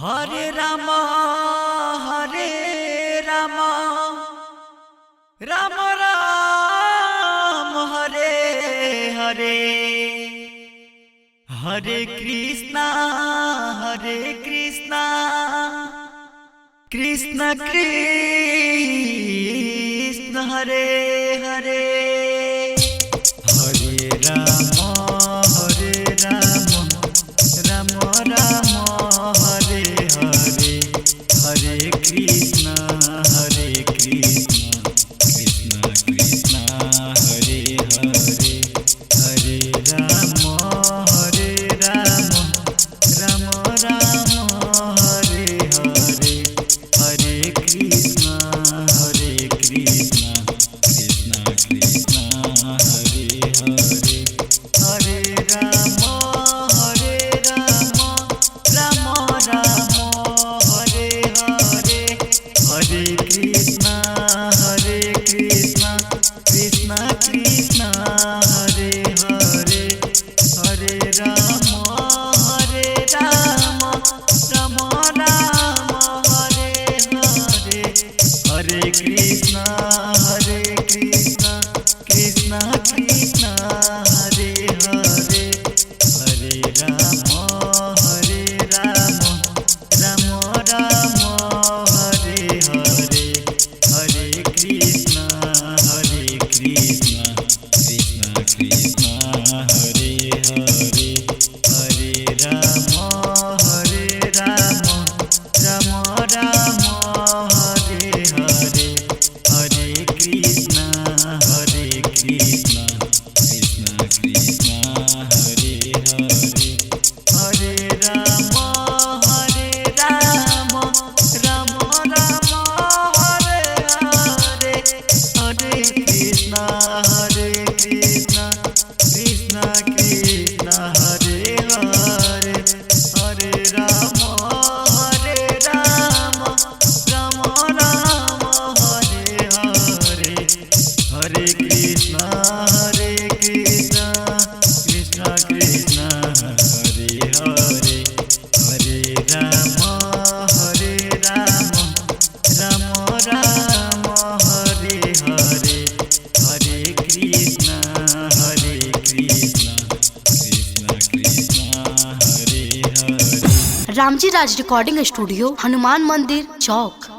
हरे राम राम राम हरे हरे हरे कृष्णा कृष्ण कृष्ण हरे हरे हरे राम राम राम हरे हरे हरे कृष्ण कृष्ण कृष्ण हरे हरे हरे राम राम राम हरे हरे हरे कृष्ण कृष्ण कृष्ण हरे हरे हरे राम राम राम हरे हरे हरे कृष्ण कृष्ण कृष्ण हरे हरे हरे राम राम राम हरे हरे हरे कृष्ण कृष्ण कृष्ण हरे हरे हरे राम राम राम हरे हरे हरे कृष्ण कृष्ण कृष्ण हरे हरे हरे राम राम राम हरे हरे हरे कृष्ण कृष्ण कृष्ण हरे हरे हरे राम राम राम हरे हरे हरे कृष्ण कृष्ण कृष्ण हरे हरे हरे राम राम राम हरे हरे हरे कृष्ण कृष्ण कृष्ण हरे हरे हरे राम राम राम हरे हरे हरे कृष्ण कृष्ण कृष्ण हरे हरे। रामजी राज recording studio, Hanuman मंदिर चौक।